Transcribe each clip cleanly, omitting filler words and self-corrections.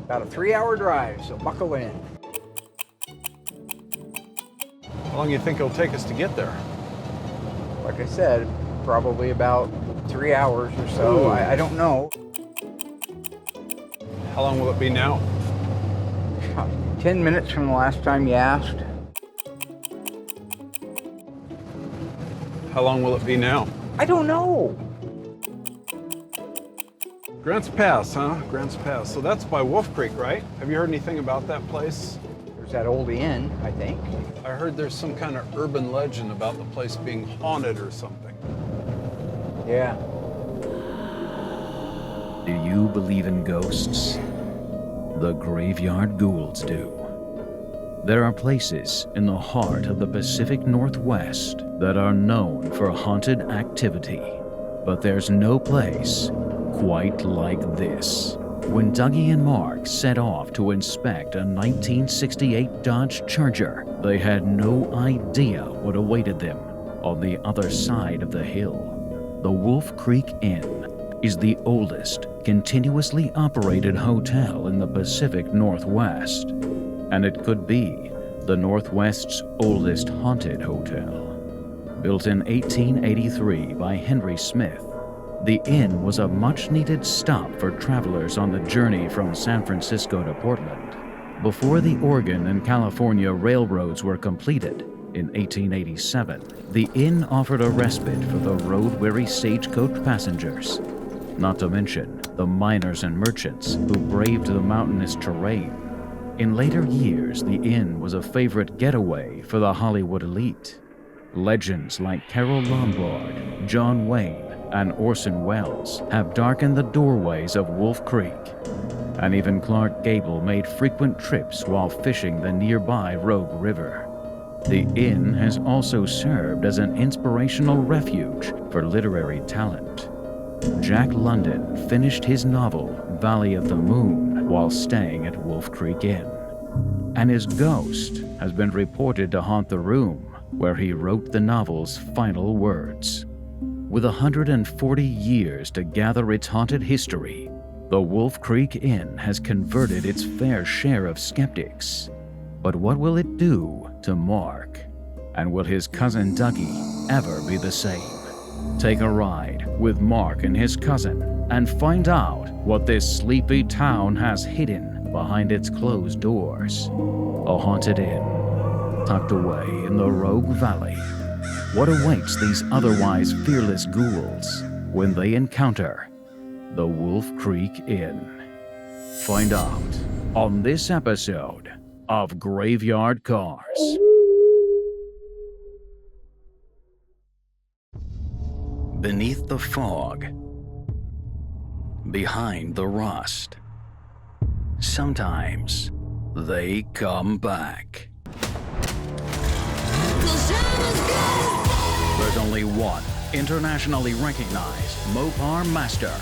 About a 3-hour drive, so buckle in. How long do you think it'll take us to get there? Like I said, probably about 3 hours or so. I don't know. How long will it be now? 10 minutes from the last time you asked. How long will it be now? I don't know. Grants Pass, huh? Grants Pass. So that's by Wolf Creek, right? Have you heard anything about that place? There's that old inn, I think. I heard there's some kind of urban legend about the place being haunted or something. Yeah. Do you believe in ghosts? The graveyard ghouls do. There are places in the heart of the Pacific Northwest that are known for haunted activity, but there's no place quite like this. When Dougie and Mark set off to inspect a 1968 Dodge Charger, they had no idea what awaited them on the other side of the hill. The Wolf Creek Inn is the oldest continuously operated hotel in the Pacific Northwest, and it could be the Northwest's oldest haunted hotel. Built in 1883 by Henry Smith, the inn was a much-needed stop for travelers on the journey from San Francisco to Portland. Before the Oregon and California railroads were completed in 1887, the inn offered a respite for the road-weary stagecoach passengers, not to mention the miners and merchants who braved the mountainous terrain. In later years, the inn was a favorite getaway for the Hollywood elite. Legends like Carol Lombard, John Wayne, and Orson Welles have darkened the doorways of Wolf Creek, and even Clark Gable made frequent trips while fishing the nearby Rogue River. The inn has also served as an inspirational refuge for literary talent. Jack London finished his novel, Valley of the Moon, while staying at Wolf Creek Inn, and his ghost has been reported to haunt the room where he wrote the novel's final words. With 140 years to gather its haunted history, the Wolf Creek Inn has converted its fair share of skeptics. But what will it do to Mark? And will his cousin Dougie ever be the same? Take a ride with Mark and his cousin and find out what this sleepy town has hidden behind its closed doors. A haunted inn, tucked away in the Rogue Valley. What awaits these otherwise fearless ghouls when they encounter the Wolf Creek Inn? Find out on this episode of Graveyard Carz. Beneath the fog, behind the rust, sometimes they come back. There's only one internationally recognized Mopar master,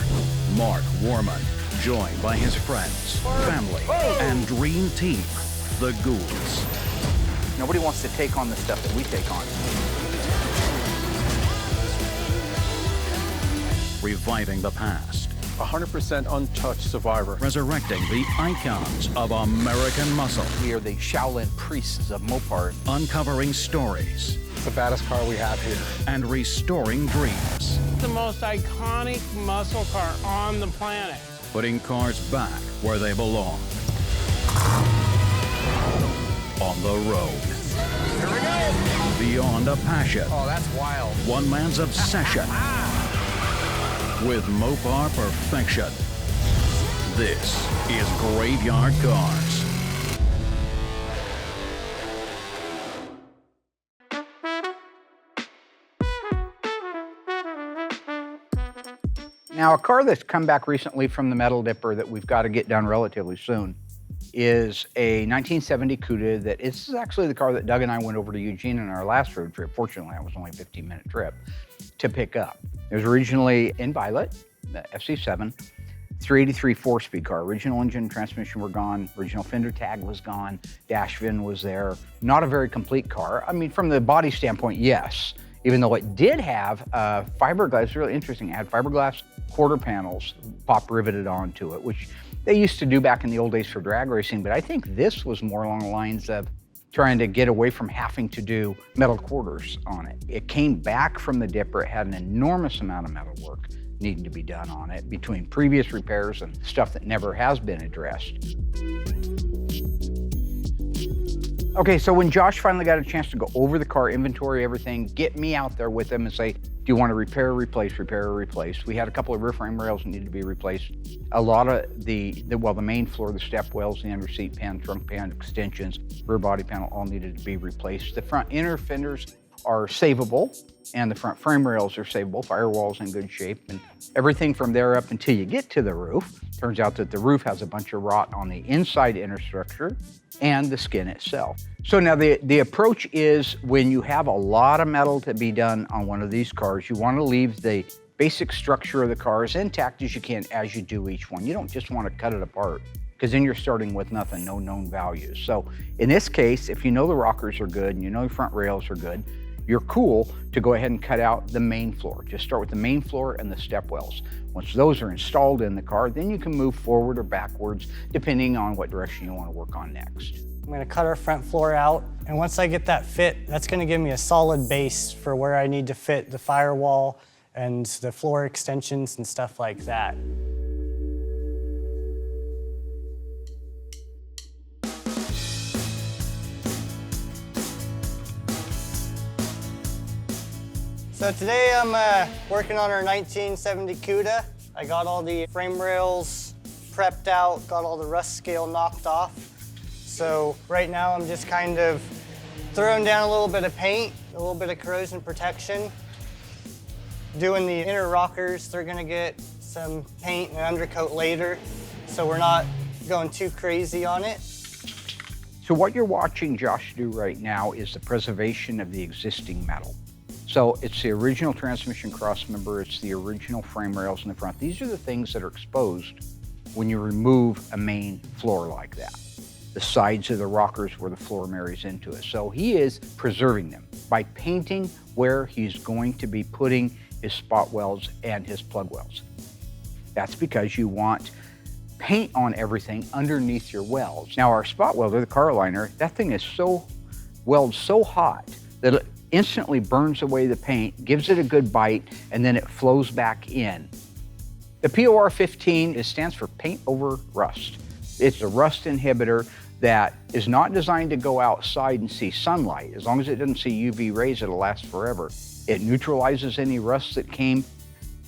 Mark Warman, joined by his friends, family, and dream team, the Ghouls. Nobody wants to take on the stuff that we take on. Reviving the past, 100% untouched survivor. resurrecting the icons of American muscle, We are the Shaolin priests of Mopar. uncovering stories, It's the baddest car we have here. and restoring dreams. The most iconic muscle car on the planet. Putting cars back where they belong. On the road. Here we go. Beyond a passion. Oh, that's wild. One man's obsession. With Mopar perfection. This is Graveyard Carz. Now, a car that's come back recently from the metal dipper that we've got to get done relatively soon is a 1970 Cuda that is actually the car that Doug and I went over to Eugene on our last road trip. Fortunately, it was only a 15-minute trip to pick up. It was originally in Violet, the FC7, 383 4-speed car. Original engine, transmission were gone. Original fender tag was gone. Dash VIN was there. Not a very complete car. I mean, from the body standpoint, yes. Even though it did have fiberglass, really interesting. It had fiberglass quarter panels pop riveted onto it, which they used to do back in the old days for drag racing, but I think this was more along the lines of trying to get away from having to do metal quarters on it. It came back from the dipper. It had an enormous amount of metal work needing to be done on it between previous repairs and stuff that never has been addressed. Okay, so when Josh finally got a chance to go over the car, inventory everything, get me out there with him and say, do you want to repair or replace, repair or replace? We had a couple of rear frame rails that needed to be replaced. A lot of the main floor, the step wells, the under seat pan, trunk pan, extensions, rear body panel all needed to be replaced. The front inner fenders are savable and the front frame rails are savable. Firewall's in good shape, and everything from there up until you get to the roof. Turns out that the roof has a bunch of rot on the inside inner structure and the skin itself. So now the approach is, when you have a lot of metal to be done on one of these cars, you want to leave the basic structure of the car as intact as you can as you do each one. You don't just want to cut it apart, because then you're starting with nothing, no known values. So in this case, if you know the rockers are good and you know the front rails are good, you're cool to go ahead and cut out the main floor. Just start with the main floor and the step wells. Once those are installed in the car, then you can move forward or backwards, depending on what direction you want to work on next. I'm gonna cut our front floor out, and once I get that fit, that's gonna give me a solid base for where I need to fit the firewall and the floor extensions and stuff like that. So today I'm working on our 1970 CUDA. I got all the frame rails prepped out, got all the rust scale knocked off. So right now I'm just kind of throwing down a little bit of paint, a little bit of corrosion protection. Doing the inner rockers, they're gonna get some paint and undercoat later, so we're not going too crazy on it. So what you're watching Josh do right now is the preservation of the existing metal. So it's the original transmission cross member, it's the original frame rails in the front. These are the things that are exposed when you remove a main floor like that. The sides of the rockers where the floor marries into it. So he is preserving them by painting where he's going to be putting his spot welds and his plug welds. That's because you want paint on everything underneath your welds. Now our spot welder, the car liner, that thing is welds so hot that it instantly burns away the paint, gives it a good bite, and then it flows back in. The POR 15 stands for paint over rust. It's a rust inhibitor that is not designed to go outside and see sunlight. As long as it doesn't see UV rays, it'll last forever. It neutralizes any rust that came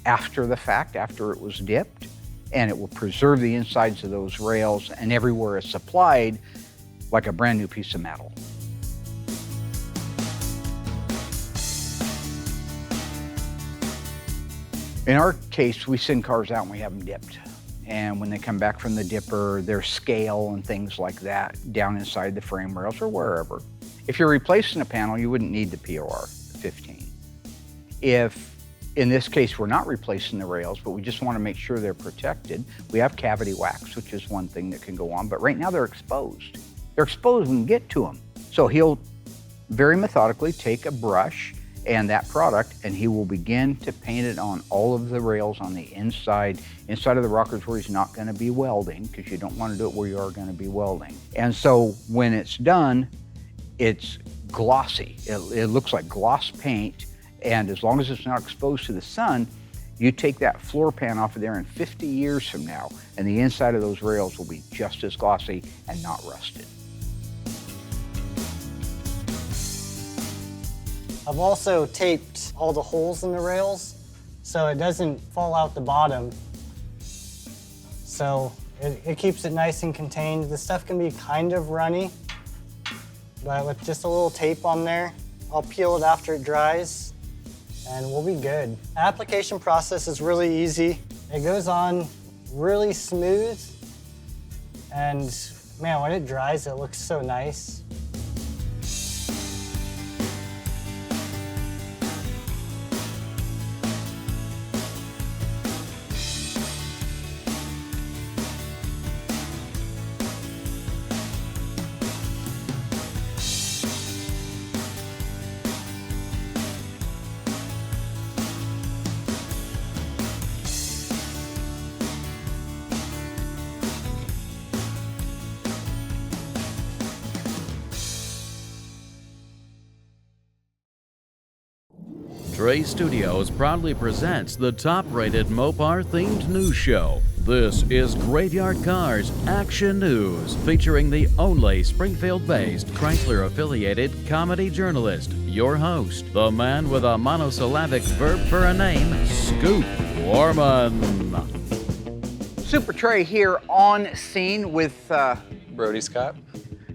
after the fact, after it was dipped, and it will preserve the insides of those rails and everywhere it's applied like a brand new piece of metal. In our case, we send cars out and we have them dipped. And when they come back from the dipper, there's scale and things like that down inside the frame rails or wherever. If you're replacing a panel, you wouldn't need the POR 15. If, in this case, we're not replacing the rails, but we just want to make sure they're protected, we have cavity wax, which is one thing that can go on, but right now they're exposed. They're exposed when we get to them. So he'll very methodically take a brush and that product, and he will begin to paint it on all of the rails on the inside of the rockers where he's not going to be welding, because you don't want to do it where you are going to be welding. And so when it's done, it's glossy. It looks like gloss paint, and as long as it's not exposed to the sun, you take that floor pan off of there, and 50 years from now, and the inside of those rails will be just as glossy and not rusted. I've also taped all the holes in the rails so it doesn't fall out the bottom. So it keeps it nice and contained. The stuff can be kind of runny, but with just a little tape on there, I'll peel it after it dries and we'll be good. The application process is really easy. It goes on really smooth, and man, when it dries, it looks so nice. Trey Studios proudly presents the top-rated Mopar-themed news show. This is Graveyard Carz Action News, featuring the only Springfield-based Chrysler-affiliated comedy journalist, your host, the man with a monosyllabic verb for a name, Scoop Warman. Super Trey here on scene with Brody Scott.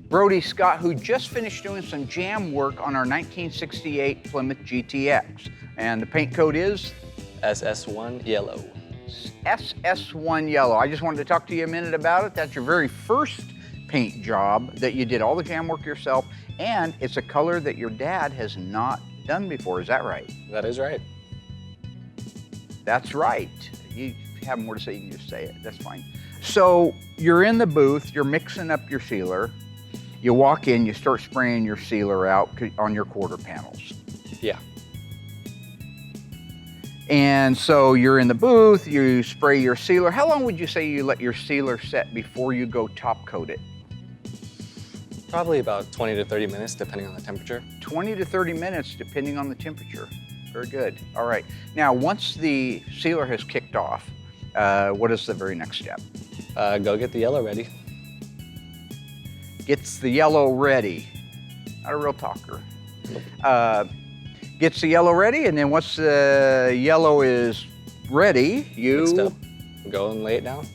Brody Scott, who just finished doing some jam work on our 1968 Plymouth GTX. And the paint code is? SS1 Yellow. SS1 Yellow. I just wanted to talk to you a minute about it. That's your very first paint job that you did all the jam work yourself, and it's a color that your dad has not done before. Is that right? That is right. That's right. You have more to say, you can just say it. That's fine. So you're in the booth, you're mixing up your sealer. You walk in, you start spraying your sealer out on your quarter panels. Yeah. And so you're in the booth, you spray your sealer. How long would you say you let your sealer set before you go top coat it? Probably about 20 to 30 minutes, depending on the temperature. 20 to 30 minutes, depending on the temperature. Very good. All right. Now, once the sealer has kicked off, what is the very next step? Go get the yellow ready. Gets the yellow ready. Not a real talker. Gets the yellow ready, and then once the yellow is ready, Next up, go and lay it down.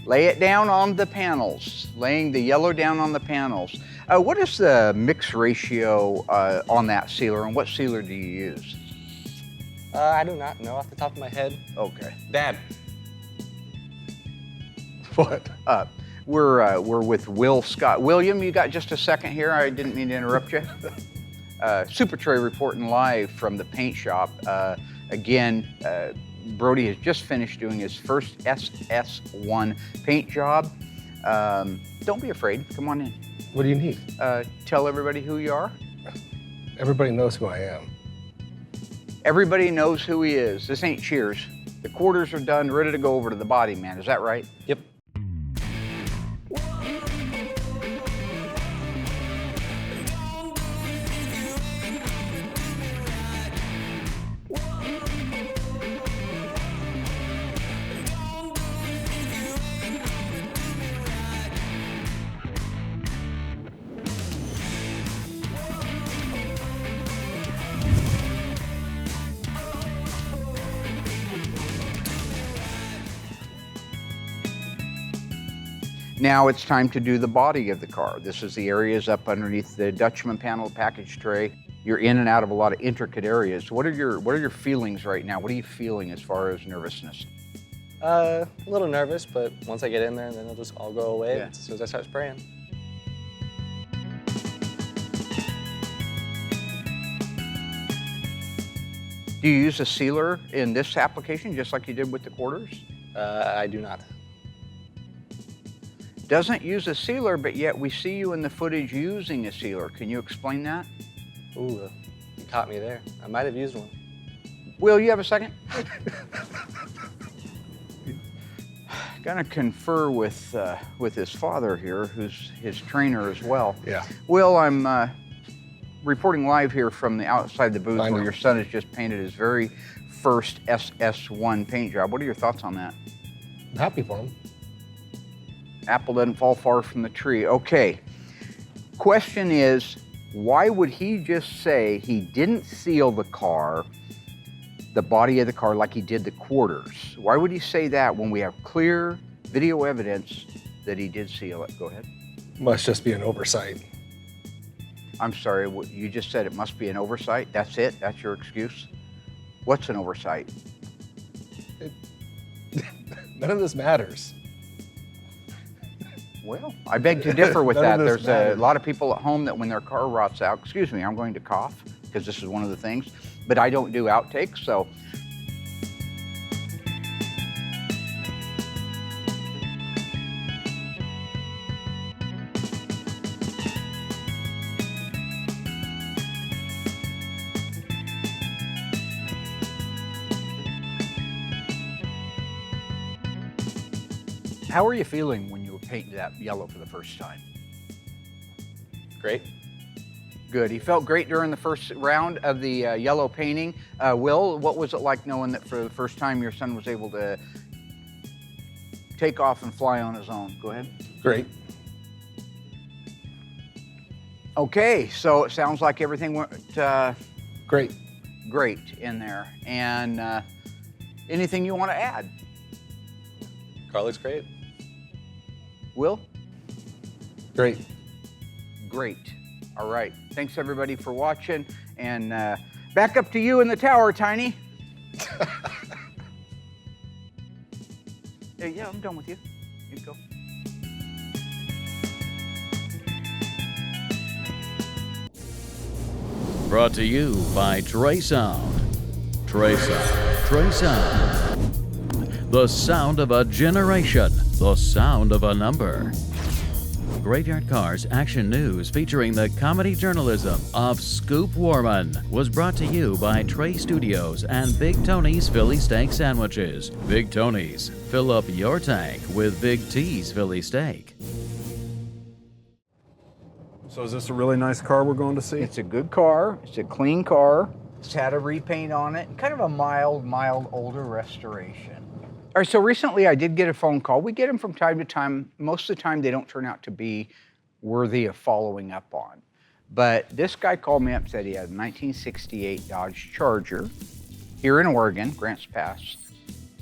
lay it down on the panels, laying the yellow down on the panels. What is the mix ratio on that sealer, and what sealer do you use? I do not know off the top of my head. Okay. Dad. What? We're with Will Scott. William, you got just a second here? I didn't mean to interrupt you. Super Trey reporting live from the paint shop. Again, Brody has just finished doing his first SS1 paint job. Don't be afraid, come on in. What do you need? Tell everybody who you are. Everybody knows who I am. Everybody knows who he is. This ain't Cheers. The quarters are done, ready to go over to the body man, is that right? Yep. Now it's time to do the body of the car. This is the areas up underneath the Dutchman panel package tray. You're in and out of a lot of intricate areas. What are your feelings right now? What are you feeling as far as nervousness? A little nervous, but once I get in there, then it'll just all go away Yeah. as soon as I start spraying. Do you use a sealer in this application just like you did with the quarters? I do not. Doesn't use a sealer, but yet we see you in the footage using a sealer. Can you explain that? Ooh, you caught me there. I might have used one. Will, you have a second? Gonna confer with his father here, who's his trainer as well. Yeah. Will, I'm reporting live here from the outside the booth I know. where your son has just painted his very first SS1 paint job. What are your thoughts on that? I'm happy for him. Apple doesn't fall far from the tree. Okay. Question is, why would he just say he didn't seal the car, the body of the car, like he did the quarters? Why would he say that when we have clear video evidence that he did seal it? Go ahead. Must just be an oversight. I'm sorry, you just said it must be an oversight? That's it? That's your excuse? What's an oversight? None of this matters. Well, I beg to differ with None that. of this There's a matters. lot of people at home that when their car rots out, excuse me, I'm going to cough because this is one of the things, but I don't do outtakes, so. How are you feeling when you were painting that yellow for the first time? Great. Good. He felt great during the first round of the yellow painting. Will, what was it like knowing that for the first time your son was able to take off and fly on his own? Go ahead. Great. Okay, so it sounds like everything went Great. great in there. And anything you want to add? Car looks great. Will? Great. Great. All right. Thanks everybody for watching. And back up to you in the tower, Tiny. Yeah, I'm done with you. You go. Brought to you by Trey Sound. Trey Sound. Trey Sound. The sound of a generation. The sound of a number. Graveyard Carz Action News featuring the comedy journalism of Scoop Warman was brought to you by Trey Studios and Big Tony's Philly Steak Sandwiches. Big Tony's, fill up your tank with Big T's Philly Steak. So is this a really nice car we're going to see? It's a good car. It's a clean car. It's had a repaint on it. Kind of a mild, older restoration. All right, so recently I did get a phone call. We get them from time to time. Most of the time they don't turn out to be worthy of following up on. But this guy called me up and said he had a 1968 Dodge Charger here in Oregon, Grants Pass,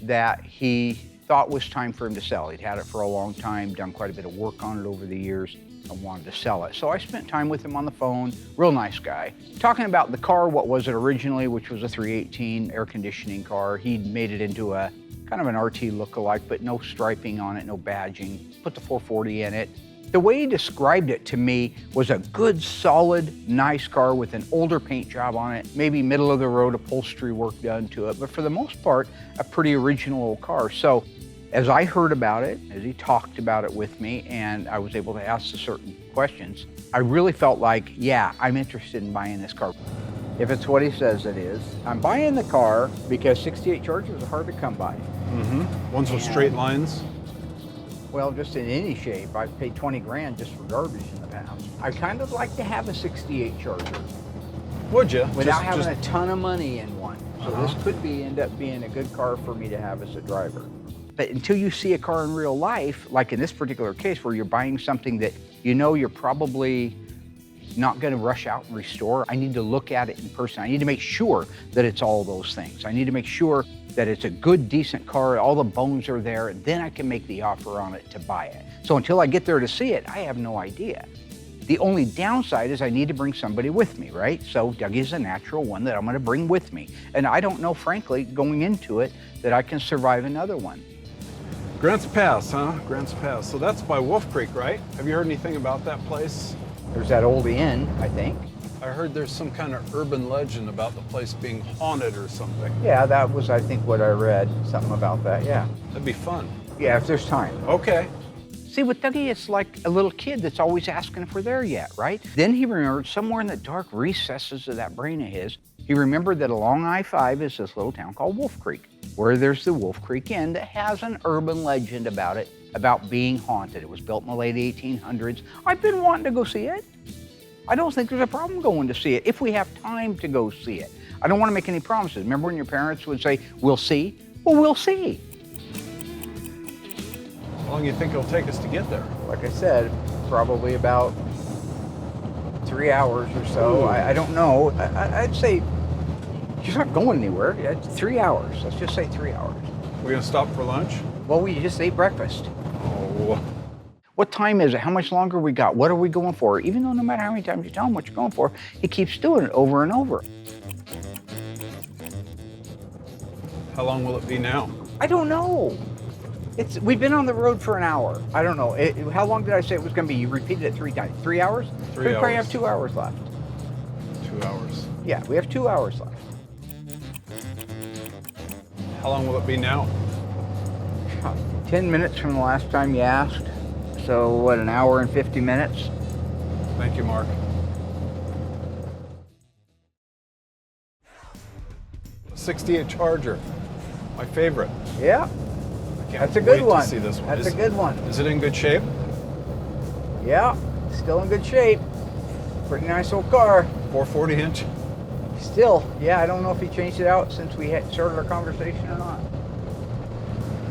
that he thought was time for him to sell. He'd had it for a long time, done quite a bit of work on it over the years, and wanted to sell it. So I spent time with him on the phone, real nice guy, talking about the car, what was it originally, which was a 318 air conditioning car. He'd made it into a kind of an RT look-alike, but no striping on it, no badging, put the 440 in it. The way he described it to me was a good, solid, nice car with an older paint job on it, maybe middle of the road upholstery work done to it, but for the most part, a pretty original old car. So as I heard about it, as he talked about it with me, and I was able to ask the certain questions, I really felt like, yeah, I'm interested in buying this car. If it's what he says it is, I'm buying the car because 68 Chargers are hard to come by. Mm-hmm. Ones with straight lines. Well, just in any shape. I've paid 20 grand just for garbage in the past. I kind of like to have a 68 Charger Would you? without having a ton of money in one. So this could end up being a good car for me to have as a driver. But until you see a car in real life, like in this particular case where you're buying something that you know you're probably not going to rush out and restore, I need to look at it in person. I need to make sure that it's all those things. I need to make sure that it's a good, decent car, all the bones are there, and then I can make the offer on it to buy it. So until I get there to see it, I have no idea. The only downside is I need to bring somebody with me, right? So Dougie's a natural one that I'm going to bring with me. And I don't know, frankly, going into it, that I can survive another one. Grants Pass, huh? Grants Pass. So that's by Wolf Creek, right? Have you heard anything about that place? There's that old inn, I think. I heard there's some kind of urban legend about the place being haunted or something. Yeah, that was, I think, what I read, something about that, yeah. That'd be fun. Yeah, if there's time. Okay. See, with Dougie, it's like a little kid that's always asking if we're there yet, right? Then he remembered somewhere in the dark recesses of that brain of his, he remembered that along I-5 is this little town called Wolf Creek, where there's the Wolf Creek Inn that has an urban legend about it, about being haunted. It was built in the late 1800s. I've been wanting to go see it. I don't think there's a problem going to see it if we have time to go see it. I don't want to make any promises. Remember when your parents would say, we'll see? Well, we'll see. How long do you think it'll take us to get there? Like I said, probably about 3 hours or so. I don't know. I'd say you're not going anywhere. It's 3 hours. Let's just say 3 hours. We're gonna stop for lunch? Well, we just ate breakfast. Oh. What time is it? How much longer we got? What are we going for? Even though no matter how many times you tell him what you're going for, he keeps doing it over and over. How long will it be now? I don't know. We've been on the road for an hour. I don't know. How long did I say it was going to be? You repeated it 3 times. 3 hours? 3 We probably hours. have 2 hours left. 2 hours. Yeah, we have 2 hours left. How long will it be now? 10 minutes from the last time you asked. So what, an hour and 50 minutes? Thank you, Mark. A 68 Charger, my favorite. Yeah, I can't that's a wait good one. to see this one. That's a good one. Is it in good shape? Yeah, still in good shape. Pretty nice old car. 440 inch. Still, yeah, I don't know if he changed it out since we had started our conversation or not.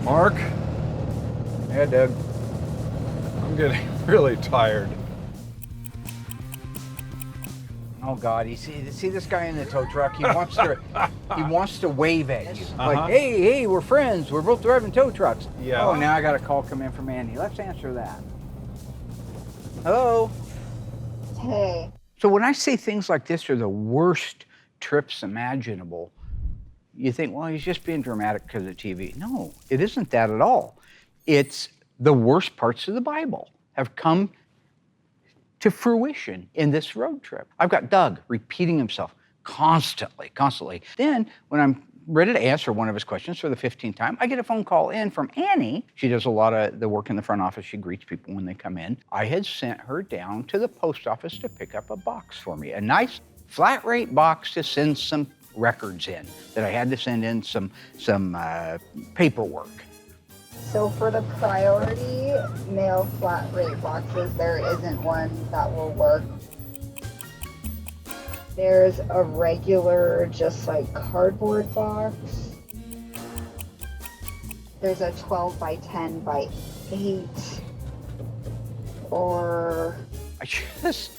Mark, Yeah, Doug. I'm getting really tired. Oh God, you see this guy in the tow truck? He wants to wave at you. Uh-huh. Like, hey, we're friends. We're both driving tow trucks. Yeah. Oh, now I got a call come in from Andy. Let's answer that. Hello. Hey. So when I say things like this are the worst trips imaginable, you think, well, he's just being dramatic because of TV. No, it isn't that at all. It's the worst parts of the Bible have come to fruition in this road trip. I've got Doug repeating himself constantly. Then when I'm ready to answer one of his questions for the 15th time, I get a phone call in from Annie. She does a lot of the work in the front office. She greets people when they come in. I had sent her down to the post office to pick up a box for me, a nice flat rate box to send some records in that I had to send in some paperwork. So for the priority mail flat rate boxes, there isn't one that will work. There's a regular, just like cardboard box. There's a 12 by 10 by 8. Or I just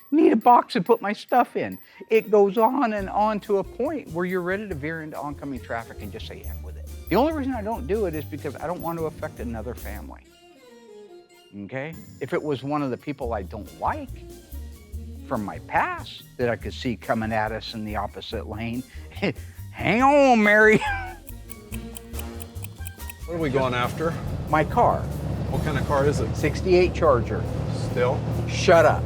need a box to put my stuff in. It goes on and on to a point where you're ready to veer into oncoming traffic and just say, heck with it. The only reason I don't do it is because I don't want to affect another family. Okay? If it was one of the people I don't like from my past that I could see coming at us in the opposite lane, hang on, Mary. What are we going after? My car, What kind of car is it? 68 Charger. Still? Shut up.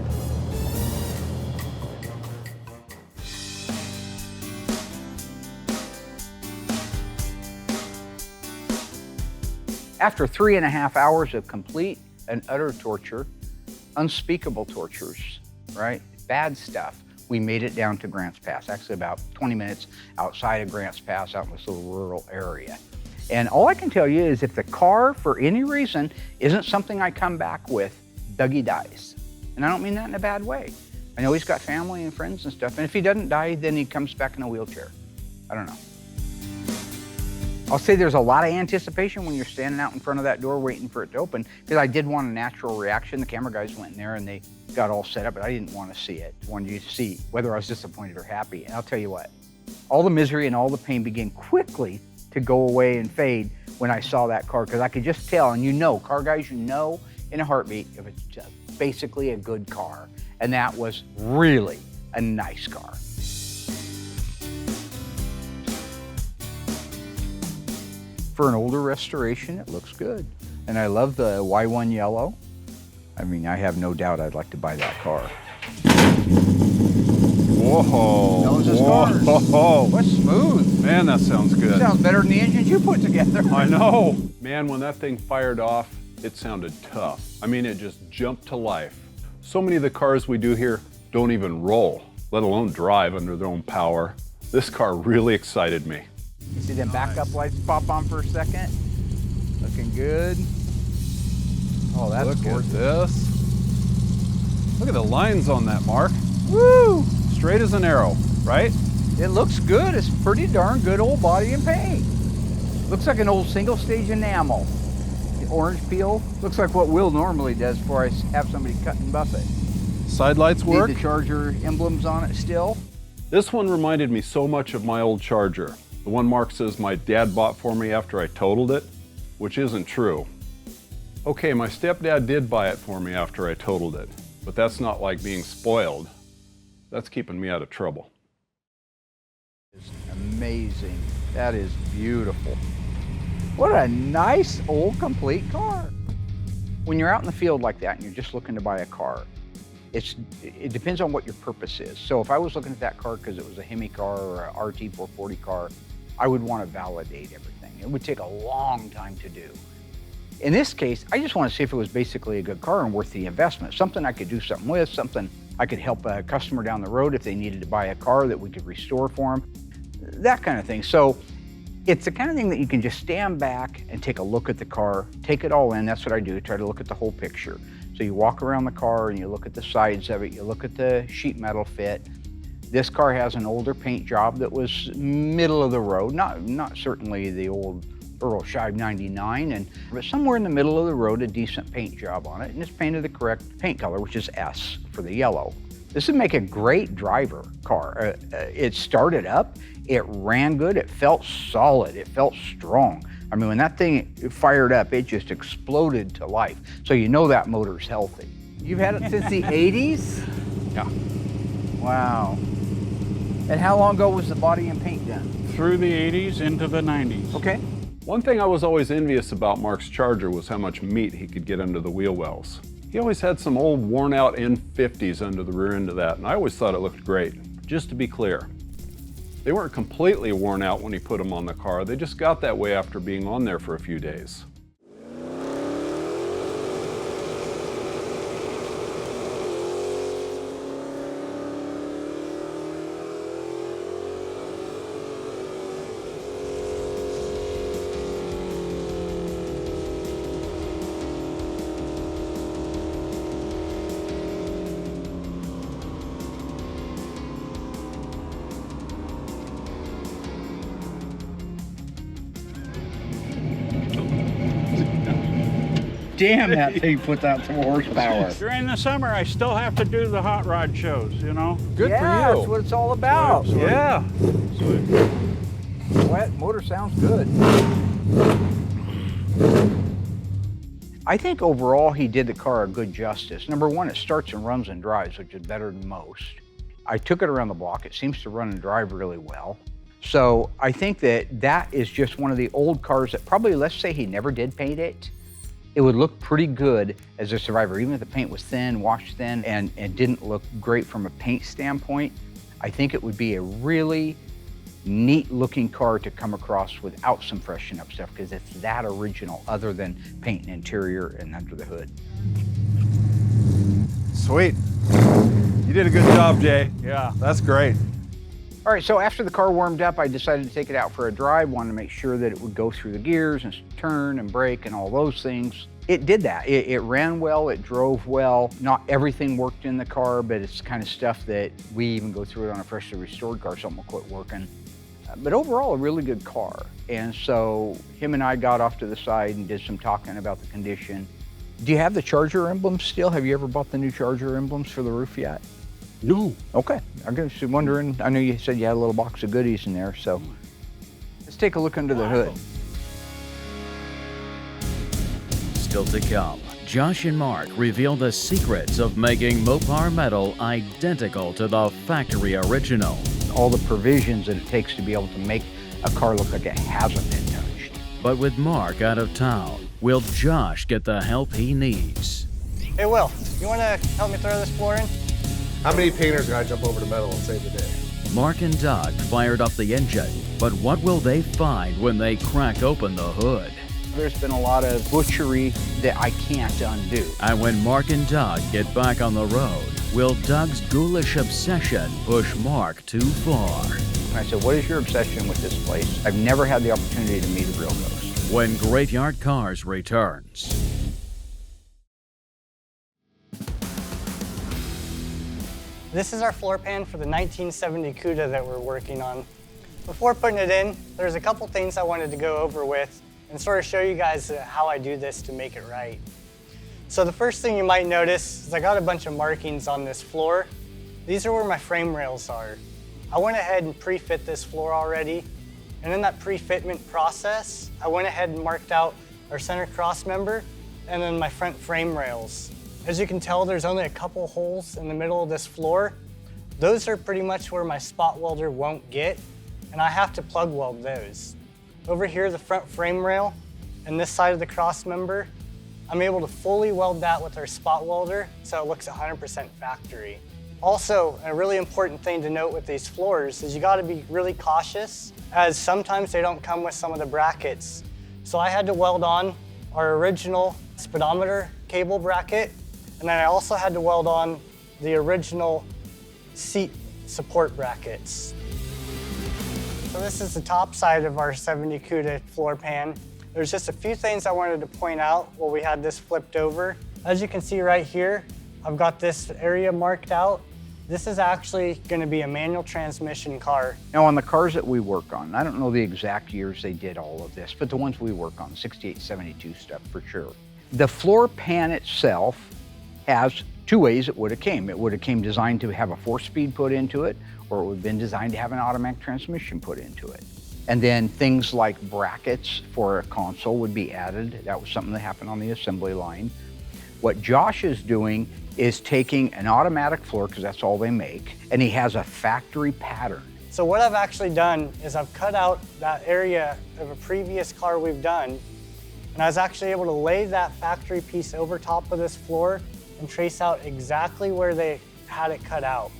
After 3.5 hours of complete and utter torture, unspeakable tortures, right? Bad stuff, we made it down to Grants Pass, actually about 20 minutes outside of Grants Pass, out in this little rural area. And all I can tell you is if the car, for any reason, isn't something I come back with, Dougie dies. And I don't mean that in a bad way. I know he's got family and friends and stuff, and if he doesn't die, then he comes back in a wheelchair. I don't know. I'll say there's a lot of anticipation when you're standing out in front of that door waiting for it to open, because I did want a natural reaction. The camera guys went in there and they got all set up, but I didn't want to see it. I wanted you to see whether I was disappointed or happy. And I'll tell you what, all the misery and all the pain began quickly to go away and fade when I saw that car, because I could just tell, and you know, car guys, you know in a heartbeat if it's just basically a good car. And that was really a nice car. For an older restoration, it looks good. And I love the Y1 yellow. I mean, I have no doubt I'd like to buy that car. Whoa. Those is Whoa. cars. What's smooth? Man, that sounds good. Sounds better than the engines you put together. I know. Man, when that thing fired off, it sounded tough. I mean, it just jumped to life. So many of the cars we do here don't even roll, let alone drive under their own power. This car really excited me. You see them backup lights pop on for a second? Looking good. Oh, that's Look gorgeous. at this. Look at the lines on that, Mark. Woo! Straight as an arrow, right? It looks good. It's pretty darn good old body and paint. Looks like an old single stage enamel. The orange peel looks like what Will normally does before I have somebody cut and buff it. Side lights work. Need the Charger emblems on it still. This one reminded me so much of my old Charger. The one Mark says my dad bought for me after I totaled it, which isn't true. Okay, my stepdad did buy it for me after I totaled it, but that's not like being spoiled. That's keeping me out of trouble. It's amazing. That is beautiful. What a nice old complete car. When you're out in the field like that and you're just looking to buy a car, it depends on what your purpose is. So if I was looking at that car because it was a Hemi car or a RT440 car, I would want to validate everything. It would take a long time to do. In this case, I just want to see if it was basically a good car and worth the investment. Something I could do something with, something I could help a customer down the road if they needed to buy a car that we could restore for them, that kind of thing. So it's the kind of thing that you can just stand back and take a look at the car, take it all in. That's what I do, try to look at the whole picture. So you walk around the car and you look at the sides of it, you look at the sheet metal fit. This car has an older paint job that was middle of the road, not certainly the old Earl Scheib 99, but somewhere in the middle of the road, a decent paint job on it, and it's painted the correct paint color, which is S for the yellow. This would make a great driver car. It started up, it ran good, it felt solid, it felt strong. I mean, when that thing fired up, it just exploded to life. So you know that motor's healthy. You've had it since the 80s? Yeah. Wow. And how long ago was the body and paint done? Through the 80s into the 90s. Okay. One thing I was always envious about Mark's Charger was how much meat he could get under the wheel wells. He always had some old worn out N50s under the rear end of that, and I always thought it looked great. Just to be clear, they weren't completely worn out when he put them on the car, they just got that way after being on there for a few days. Damn, that thing puts out some horsepower. During the summer, I still have to do the hot rod shows, you know? Good Yeah, for you. that's what it's all about. Sweet. Yeah. That motor sounds good. I think overall he did the car a good justice. Number one, it starts and runs and drives, which is better than most. I took it around the block. It seems to run and drive really well. So I think that is just one of the old cars that probably, let's say he never did paint it, it would look pretty good as a survivor, even if the paint was thin, washed thin, and didn't look great from a paint standpoint. I think it would be a really neat looking car to come across without some freshen up stuff, because it's that original other than paint and interior and under the hood. Sweet. You did a good job, Jay. Yeah. That's great. All right, so after the car warmed up, I decided to take it out for a drive, wanted to make sure that it would go through the gears and turn and brake and all those things. It did that. It ran well, it drove well. Not everything worked in the car, but it's kind of stuff that we even go through it on a freshly restored car, something will quit working. But overall, a really good car. And so him and I got off to the side and did some talking about the condition. Do you have the Charger emblems still? Have you ever bought the new Charger emblems for the roof yet? No. Okay, I'm just wondering, I know you said you had a little box of goodies in there, so let's take a look under the hood. Still to come, Josh and Mark reveal the secrets of making Mopar metal identical to the factory original. All the provisions that it takes to be able to make a car look like it hasn't been touched. But with Mark out of town, will Josh get the help he needs? Hey, Will, you want to help me throw this floor in? How many painters gotta jump over to metal and save the day? Mark and Doug fired up the engine, but what will they find when they crack open the hood? There's been a lot of butchery that I can't undo. And when Mark and Doug get back on the road, will Doug's ghoulish obsession push Mark too far? And I said, what is your obsession with this place? I've never had the opportunity to meet a real ghost. When Graveyard Carz returns. This is our floor pan for the 1970 Cuda that we're working on. Before putting it in, there's a couple things I wanted to go over with and sort of show you guys how I do this to make it right. So the first thing you might notice is I got a bunch of markings on this floor. These are where my frame rails are. I went ahead and pre-fit this floor already, and in that pre-fitment process, I went ahead and marked out our center cross member and then my front frame rails. As you can tell, there's only a couple holes in the middle of this floor. Those are pretty much where my spot welder won't get, and I have to plug weld those. Over here, the front frame rail and this side of the cross member, I'm able to fully weld that with our spot welder so it looks 100% factory. Also, a really important thing to note with these floors is you gotta be really cautious, as sometimes they don't come with some of the brackets. So I had to weld on our original speedometer cable bracket, and then I also had to weld on the original seat support brackets. So this is the top side of our 70 Cuda floor pan. There's just a few things I wanted to point out while we had this flipped over. As you can see right here, I've got this area marked out. This is actually going to be a manual transmission car. Now on the cars that we work on, I don't know the exact years they did all of this, but the ones we work on, 68, 72 stuff for sure. The floor pan itself has two ways it would have came. It would have came designed to have a 4-speed put into it, or it would have been designed to have an automatic transmission put into it. And then things like brackets for a console would be added. That was something that happened on the assembly line. What Josh is doing is taking an automatic floor, because that's all they make, and he has a factory pattern. So what I've actually done is I've cut out that area of a previous car we've done, and I was actually able to lay that factory piece over top of this floor and trace out exactly where they had it cut out.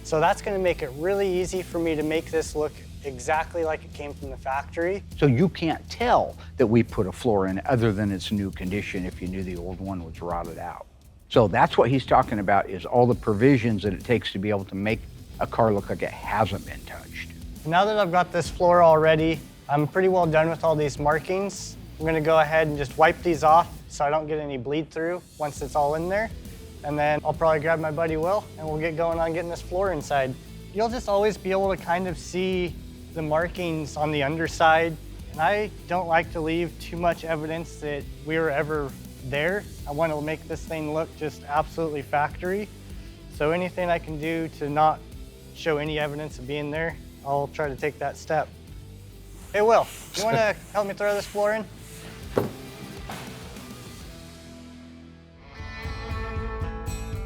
So that's going to make it really easy for me to make this look exactly like it came from the factory. So you can't tell that we put a floor in other than its new condition if you knew the old one was rotted out. So that's what he's talking about, is all the provisions that it takes to be able to make a car look like it hasn't been touched. Now that I've got this floor already, I'm pretty well done with all these markings. I'm going to go ahead and just wipe these off so I don't get any bleed through once it's all in there. And then I'll probably grab my buddy Will and we'll get going on getting this floor inside. You'll just always be able to kind of see the markings on the underside. And I don't like to leave too much evidence that we were ever there. I want to make this thing look just absolutely factory. So anything I can do to not show any evidence of being there, I'll try to take that step. Hey Will, you want to help me throw this floor in?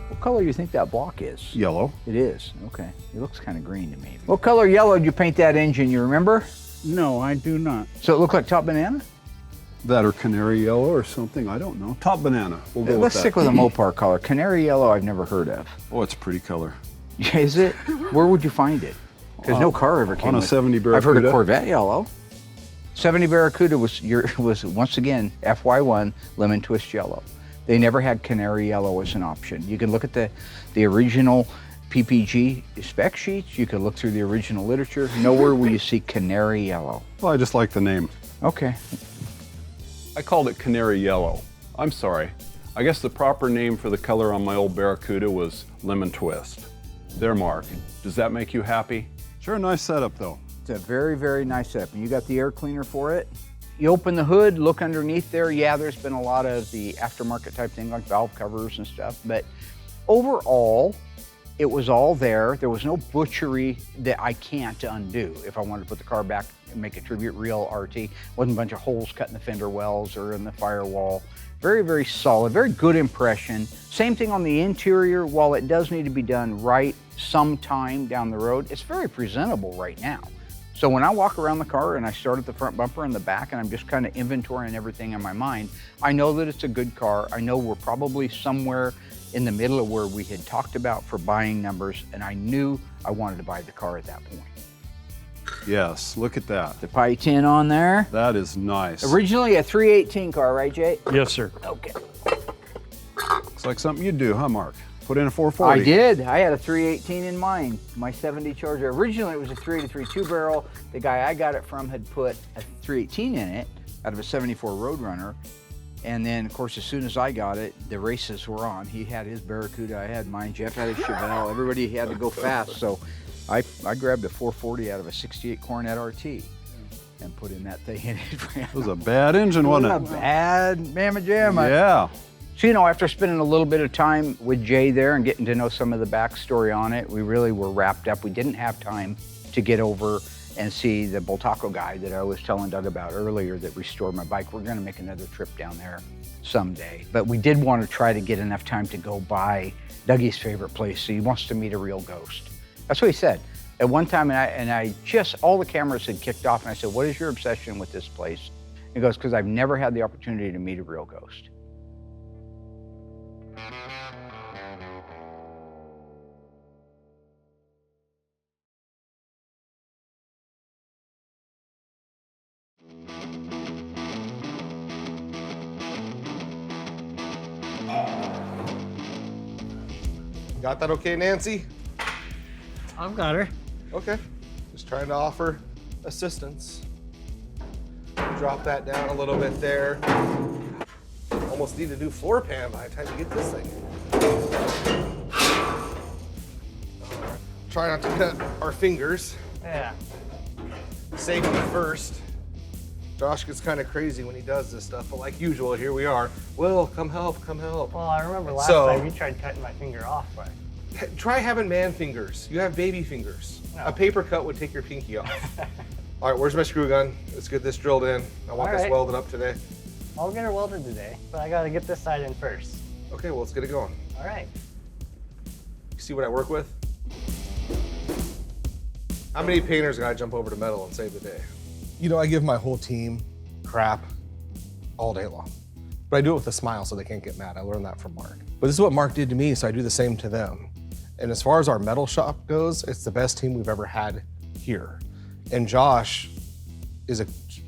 What color do you think that block is? Yellow. It is, okay. It looks kind of green to me. What color yellow did you paint that engine, you remember? No, I do not. So it looked like top banana? That or canary yellow or something, I don't know. Top banana, we'll go with Let's that. stick with a Mopar color. Canary yellow I've never heard of. Oh, it's a pretty color. Is it? Where would you find it? Because no car ever came on a with 70 Barracuda. I've heard of Corvette yellow. 70 Barracuda was once again FY1 lemon twist yellow. They never had canary yellow as an option. You can look at the original PPG spec sheets. You can look through the original literature. Nowhere will you see canary yellow. Well, I just like the name. Okay. I called it canary yellow. I'm sorry. I guess the proper name for the color on my old Barracuda was lemon twist. There, Mark. Does that make you happy? Sure, nice setup though. It's a very, very nice setup. And you got the air cleaner for it. You open the hood, look underneath there. Yeah, there's been a lot of the aftermarket type thing like valve covers and stuff, but overall, it was all there. There was no butchery that I can't undo if I wanted to put the car back and make a tribute real RT. Wasn't a bunch of holes cut in the fender wells or in the firewall. Very, very solid, very good impression. Same thing on the interior. While it does need to be done right sometime down the road, it's very presentable right now. So when I walk around the car and I start at the front bumper and the back and I'm just kind of inventorying everything in my mind, I know that it's a good car. I know we're probably somewhere in the middle of where we had talked about for buying numbers, and I knew I wanted to buy the car at that point. Yes, look at that. The Pi 10 on there. That is nice. Originally a 318 car, right, Jay? Yes, sir. Okay. Looks like something you'd do, huh, Mark? Put in a 440. I did. I had a 318 in mind, my 70 Charger. Originally it was a 383 two-barrel. The guy I got it from had put a 318 in it out of a 74 Roadrunner. And then, of course, as soon as I got it, the races were on. He had his Barracuda, I had mine, Jeff had his Chevelle. Everybody had to go fast. So I grabbed a 440 out of a 68 Coronet RT and put in that thing in it. It was a bad engine, wasn't it? A bad mamma jamma. Yeah. So, you know, after spending a little bit of time with Jay there and getting to know some of the backstory on it, we really were wrapped up. We didn't have time to get over and see the Boltaco guy that I was telling Doug about earlier that restored my bike. We're gonna make another trip down there someday. But we did want to try to get enough time to go by Dougie's favorite place. So he wants to meet a real ghost. That's what he said. At one time, and I just, all the cameras had kicked off, and I said, what is your obsession with this place? He goes, because I've never had the opportunity to meet a real ghost. Got that okay, Nancy? I've got her. Okay. Just trying to offer assistance. Drop that down a little bit there. almost need a new floor pan by the time you get this thing. Try not to cut our fingers. Yeah. Safety first. Josh gets kind of crazy when he does this stuff, but like usual, here we are. Will, come help, come help. Well, I remember last time you tried cutting my finger off, but... Try having man fingers. You have baby fingers. No. A paper cut would take your pinky off. All right, where's my screw gun? Let's get this drilled in. I want this welded up today. I'll get her welded today, but I gotta get this side in first. Okay, well, let's get it going. All right. You see what I work with? How many painters gotta jump over to metal and save the day? You know, I give my whole team crap all day long, but I do it with a smile so they can't get mad. I learned that from Mark. But this is what Mark did to me, so I do the same to them. And as far as our metal shop goes, it's the best team we've ever had here. And Josh is a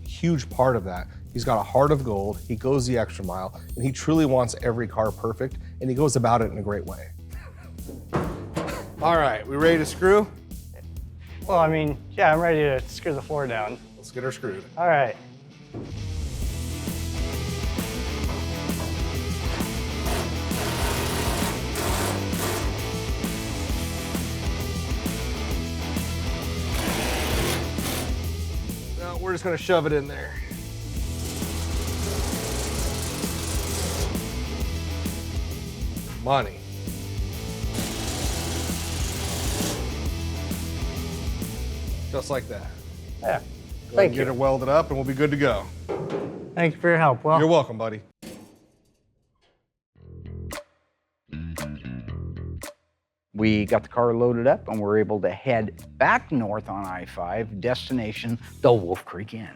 huge part of that. He's got a heart of gold, he goes the extra mile, and he truly wants every car perfect, and he goes about it in a great way. All right, we ready to screw? Well, I mean, yeah, I'm ready to screw the floor down. Let's get her screwed. All right. Now we're just gonna shove it in there. Money. Just like that. Yeah. Thank you. Get it welded up and we'll be good to go. Thank you for your help, Will. You're welcome, buddy. We got the car loaded up and we're able to head back north on I-5, destination the Wolf Creek Inn.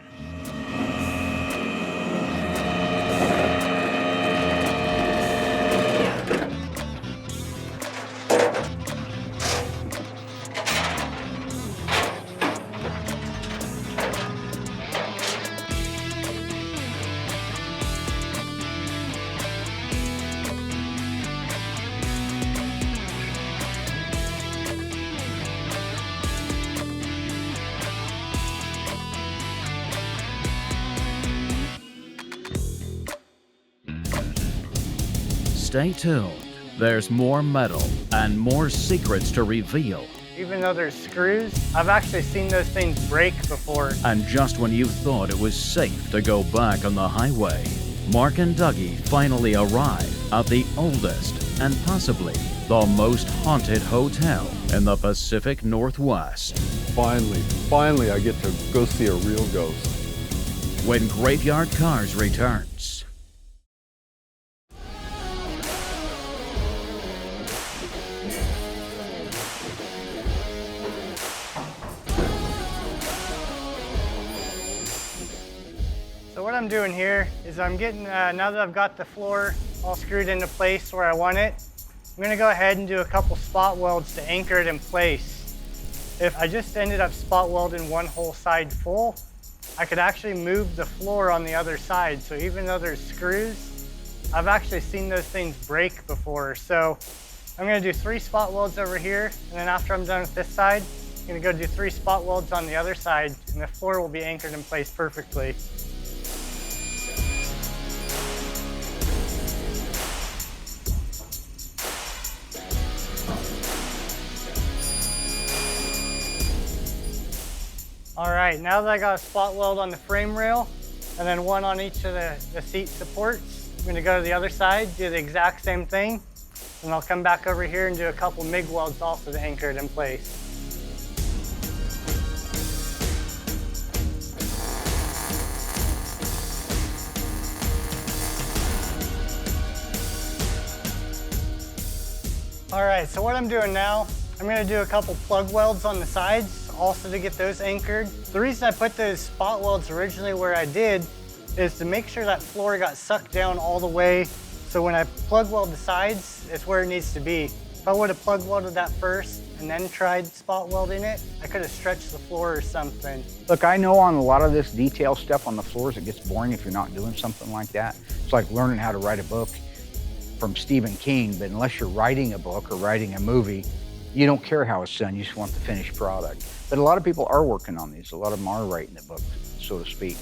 Stay tuned. There's more metal and more secrets to reveal. Even though there's screws, I've actually seen those things break before. And just when you thought it was safe to go back on the highway, Mark and Dougie finally arrive at the oldest and possibly the most haunted hotel in the Pacific Northwest. Finally, I get to go see a real ghost. When Graveyard Carz returns. So what I'm doing here is I'm getting, now that I've got the floor all screwed into place where I want it, I'm gonna go ahead and do a couple spot welds to anchor it in place. If I just ended up spot welding one whole side full, I could actually move the floor on the other side. So even though there's screws, I've actually seen those things break before. So I'm gonna do 3 spot welds over here, and then after I'm done with this side, I'm gonna go do 3 spot welds on the other side, and the floor will be anchored in place perfectly. All right, now that I got a spot weld on the frame rail and then one on each of the seat supports, I'm gonna go to the other side, do the exact same thing, and I'll come back over here and do a couple MIG welds also to anchor it in place. All right, so what I'm doing now, I'm gonna do a couple plug welds on the sides, also to get those anchored. The reason I put those spot welds originally where I did is to make sure that floor got sucked down all the way, so when I plug weld the sides, it's where it needs to be. If I would have plug welded that first and then tried spot welding it, I could have stretched the floor or something. Look, I know on a lot of this detail stuff on the floors, it gets boring if you're not doing something like that. It's like learning how to write a book from Stephen King, but unless you're writing a book or writing a movie, you don't care how it's done, you just want the finished product. But a lot of people are working on these. A lot of them are writing the book, so to speak.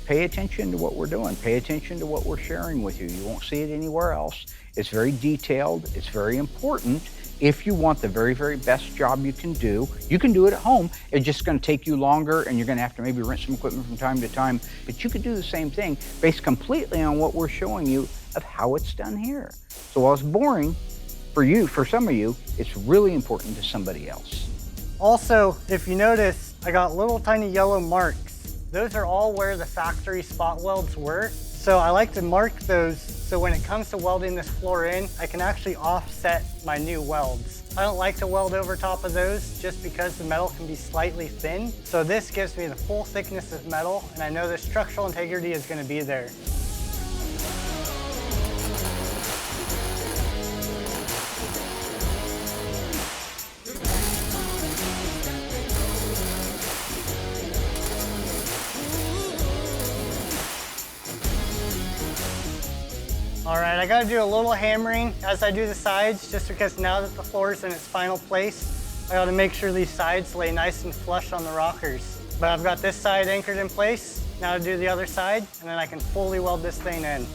pay attention to what we're doing. Pay attention to what we're sharing with you. You won't see it anywhere else. It's very detailed. It's very important. If you want the very, very best job you can do it at home. It's just gonna take you longer and you're gonna have to maybe rent some equipment from time to time, but you could do the same thing based completely on what we're showing you of how it's done here. So while it's boring for you, for some of you, it's really important to somebody else. Also, if you notice, I got little tiny yellow marks. Those are all where the factory spot welds were. So I like to mark those so when it comes to welding this floor in, I can actually offset my new welds. I don't like to weld over top of those just because the metal can be slightly thin. So this gives me the full thickness of metal and I know the structural integrity is going to be there. All right, I gotta do a little hammering as I do the sides, just because now that the floor is in its final place, I gotta make sure these sides lay nice and flush on the rockers. But I've got this side anchored in place, now to do the other side, and then I can fully weld this thing in.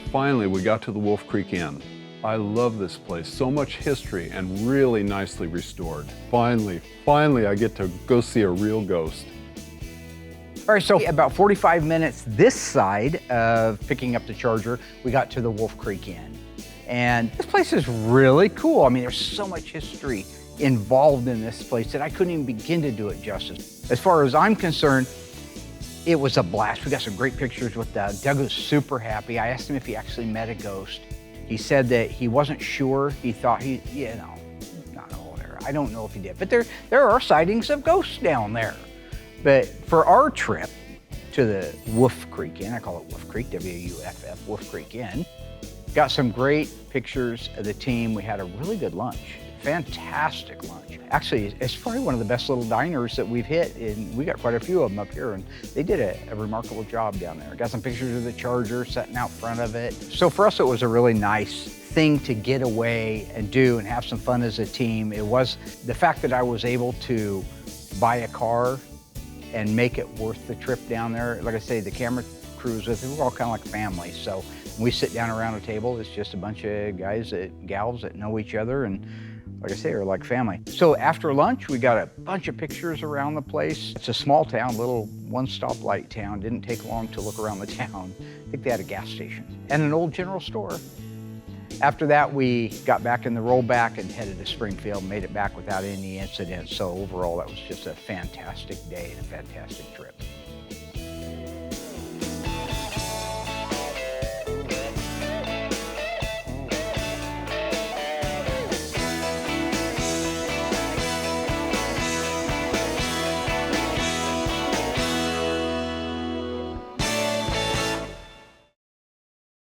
Finally, we got to the Wolf Creek Inn. I love this place, so much history and really nicely restored. Finally, I get to go see a real ghost. All right, so about 45 minutes this side of picking up the charger, we got to the Wolf Creek Inn. And this place is really cool. I mean, there's so much history involved in this place that I couldn't even begin to do it justice. As far as I'm concerned, it was a blast. We got some great pictures with Doug. Doug was super happy. I asked him if he actually met a ghost. He said that he wasn't sure. He thought I don't know if he did, but there are sightings of ghosts down there. But for our trip to the Wolf Creek Inn, I call it Wolf Creek, W-U-F-F, Wolf Creek Inn, got some great pictures of the team. We had a really good lunch, fantastic lunch. Actually, it's probably one of the best little diners that we've hit, and we got quite a few of them up here, and they did a remarkable job down there. Got some pictures of the Charger sitting out front of it. So for us, it was a really nice thing to get away and do and have some fun as a team. It was the fact that I was able to buy a car and make it worth the trip down there. Like I say, the camera crews with it, we're all kind of like family. So when we sit down around a table, it's just a bunch of guys, gals that know each other, and like I say, are like family. So after lunch, we got a bunch of pictures around the place. It's a small town, little one-stoplight town. Didn't take long to look around the town. I think they had a gas station and an old general store. After that, we got back in the rollback and headed to Springfield, made it back without any incidents. So overall, that was just a fantastic day and a fantastic trip.